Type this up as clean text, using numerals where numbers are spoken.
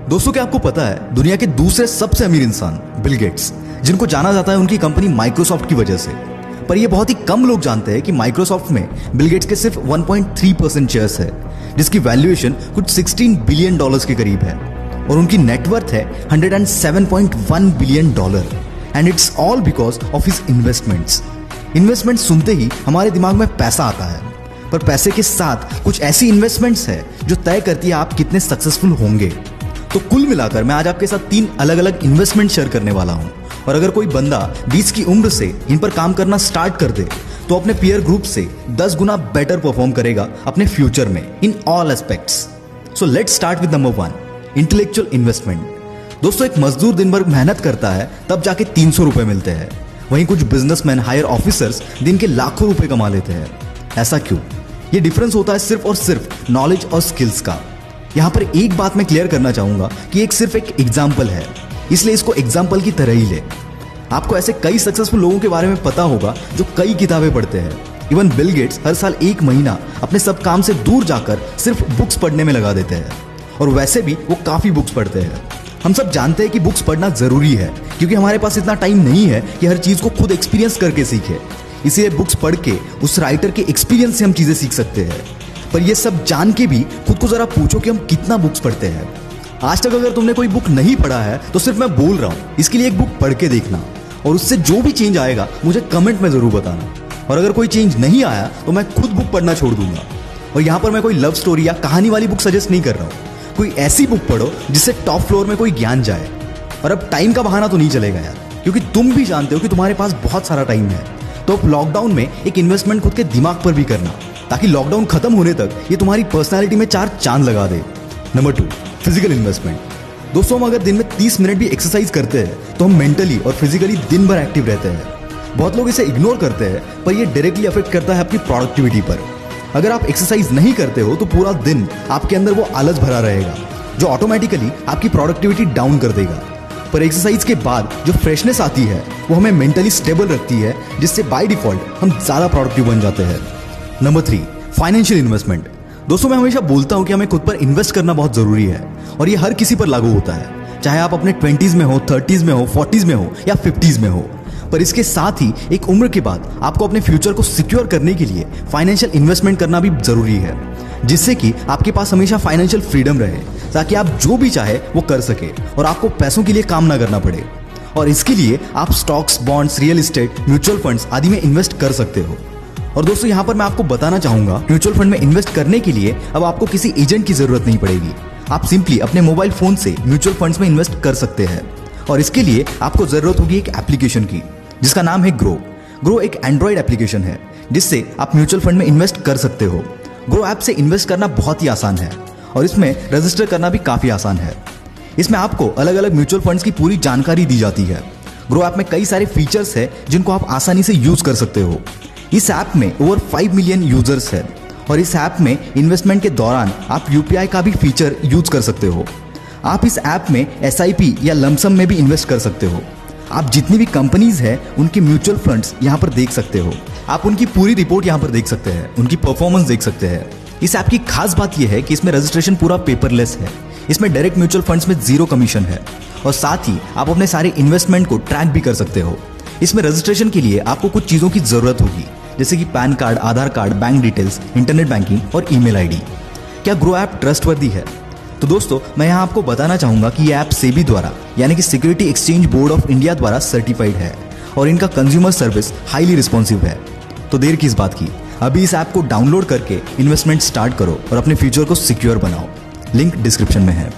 दोस्तों, क्या आपको पता है दुनिया के दूसरे सबसे अमीर इंसान बिल गेट्स, जिनको जाना जाता है उनकी कंपनी माइक्रोसॉफ्ट की वजह से, पर यह बहुत ही कम लोग जानते हैं कि माइक्रोसॉफ्ट में बिल गेट्स के सिर्फ 1.3% शेयर्स है, जिसकी वैल्यूएशन कुछ $16 बिलियन के करीब है और उनकी नेटवर्थ है $107.1 billion and it's all because of his investments. Investment सुनते ही हमारे दिमाग में पैसा आता है, पर पैसे के साथ कुछ ऐसी इन्वेस्टमेंट्स है जो तय करती है आप कितने सक्सेसफुल होंगे। तो कुल मिलाकर मैं आज आपके साथ 3 अलग अलग इन्वेस्टमेंट शेयर करने वाला हूं, और अगर कोई बंदा 20 की उम्र से इन पर काम करना स्टार्ट कर दे तो अपने पीयर ग्रुप से 10 गुना बेटर परफॉर्म करेगा अपने फ्यूचर में in all aspects. So let's start with number 1, intellectual investment. दोस्तों, एक मजदूर दिन भर मेहनत करता है तब जाके 300 रुपए मिलते हैं, वहीं कुछ बिजनेसमैन, हायर ऑफिसर्स दिन के लाखों रुपए कमा लेते हैं। ऐसा क्यों? ये डिफरेंस होता है सिर्फ और सिर्फ नॉलेज और स्किल्स का। यहां पर एक बात मैं क्लियर करना चाहूंगा कि सिर्फ एक एग्जाम्पल है, इसलिए इसको एग्जाम्पल की तरह ही ले। आपको ऐसे कई सक्सेसफुल लोगों के बारे में पता होगा जो कई किताबें पढ़ते हैं। इवन बिल गेट्स हर साल 1 महीना अपने सब काम से दूर जाकर सिर्फ बुक्स पढ़ने में लगा देते हैं, और वैसे भी वो काफी बुक्स पढ़ते हैं। हम सब जानते हैं कि बुक्स पढ़ना जरूरी है, क्योंकि हमारे पास इतना टाइम नहीं है कि हर चीज को खुद एक्सपीरियंस करके सीखे। इसलिए बुक्स पढ़ के उस राइटर के एक्सपीरियंस से हम चीजें सीख सकते हैं। पर ये सब जान के भी खुद को जरा पूछो कि हम कितना बुक्स पढ़ते हैं। आज तक अगर तुमने कोई बुक नहीं पढ़ा है तो सिर्फ मैं बोल रहा हूं, इसके लिए एक बुक पढ़ के देखना, और उससे जो भी चेंज आएगा मुझे कमेंट में जरूर बताना। और अगर कोई चेंज नहीं आया तो मैं खुद बुक पढ़ना छोड़ दूंगा। और यहां पर मैं कोई लव स्टोरी या कहानी वाली बुक सजेस्ट नहीं कर रहा हूं। कोई ऐसी बुक पढ़ो जिससे टॉप फ्लोर में कोई ज्ञान जाए। और अब टाइम का बहाना तो नहीं चलेगा यार, क्योंकि तुम भी जानते हो कि तुम्हारे पास बहुत सारा टाइम है। तो अब लॉकडाउन में एक इन्वेस्टमेंट खुद के दिमाग पर भी करना, ताकि लॉकडाउन खत्म होने तक ये तुम्हारी पर्सनालिटी में 4 चांद लगा दे। Number 2, physical investment. दोस्तों, हम अगर दिन में 30 मिनट भी एक्सरसाइज करते हैं तो हम मेंटली और फिजिकली दिन भर एक्टिव रहते हैं। बहुत लोग इसे इग्नोर करते हैं, पर ये डायरेक्टली अफेक्ट करता है आपकी प्रोडक्टिविटी पर। अगर आप एक्सरसाइज नहीं करते हो तो पूरा दिन आपके अंदर वो आलस भरा रहेगा, जो ऑटोमेटिकली आपकी प्रोडक्टिविटी डाउन कर देगा। पर एक्सरसाइज के बाद जो फ्रेशनेस आती है वो हमें मेंटली स्टेबल रखती है, जिससे बाय डिफॉल्ट हम ज्यादा प्रोडक्टिव बन जाते हैं। Number 3, financial investment. दोस्तों, मैं हमेशा बोलता हूं कि हमें खुद पर इन्वेस्ट करना बहुत जरूरी है, और ये हर किसी पर लागू होता है, चाहे आप अपने 20s में हो, 30s में हो, 40s में हो या 50s में हो। पर इसके साथ ही एक उम्र के बाद आपको अपने फ्यूचर को सिक्योर करने के लिए फाइनेंशियल इन्वेस्टमेंट करना भी जरूरी है, जिससे कि आपके पास हमेशा फाइनेंशियल फ्रीडम रहे, ताकि आप जो भी चाहे वो कर सके और आपको पैसों के लिए काम ना करना पड़े। और इसके लिए आप stocks, bonds, real estate, mutual funds आदि में इन्वेस्ट कर सकते हो। और दोस्तों, यहां पर मैं आपको बताना चाहूंगा, म्यूचुअल फंड में इन्वेस्ट करने के लिए अब आपको किसी एजेंट की जरूरत नहीं पड़ेगी। आप सिंपली अपने मोबाइल फोन से म्यूचुअल फंड्स में इन्वेस्ट कर सकते हैं, और इसके लिए आपको जरूरत होगी एक एप्लीकेशन की, जिसका नाम है ग्रो। ग्रो एक एंड्रॉइड एप्लीकेशन है, जिससे आप म्यूचुअल फंड में इन्वेस्ट कर सकते हो। ग्रो ऐप से इन्वेस्ट करना बहुत ही आसान है, और इसमें रजिस्टर करना भी काफी आसान है। इसमें आपको अलग अलग म्यूचुअल फंड्स की पूरी जानकारी दी जाती है। ग्रो ऐप में कई सारे फीचर्स है जिनको आप आसानी से यूज कर सकते हो। इस ऐप में ओवर 5 मिलियन यूजर्स है, और इस ऐप में इन्वेस्टमेंट के दौरान आप यूपीआई का भी फीचर यूज कर सकते हो। आप इस ऐप में एसआईपी या लमसम में भी इन्वेस्ट कर सकते हो। आप जितनी भी कंपनीज है उनके म्यूचुअल फंड्स यहाँ पर देख सकते हो। आप उनकी पूरी रिपोर्ट यहाँ पर देख सकते हैं, उनकी परफॉर्मेंस देख सकते हैं। इस ऐप की खास बात यह है कि इसमें रजिस्ट्रेशन पूरा पेपरलेस है। इसमें डायरेक्ट म्यूचुअल फंड्स में 0 कमीशन है, और साथ ही आप अपने सारे इन्वेस्टमेंट को ट्रैक भी कर सकते हो। इसमें रजिस्ट्रेशन के लिए आपको कुछ चीजों की जरूरत होगी, जैसे कि PAN card, Aadhaar card, bank details, internet banking और ईमेल आईडी। क्या ग्रो ऐप ट्रस्टवर्दी है? तो दोस्तों, मैं यहाँ आपको बताना चाहूंगा कि यह ऐप सेबी द्वारा, यानी कि security exchange board of India द्वारा सर्टिफाइड है, और इनका कंज्यूमर सर्विस हाईली रिस्पॉन्सिव है। तो देर किस बात की, अभी इस ऐप को डाउनलोड करके इन्वेस्टमेंट स्टार्ट करो और अपने फ्यूचर को सिक्योर बनाओ। लिंक डिस्क्रिप्शन में है।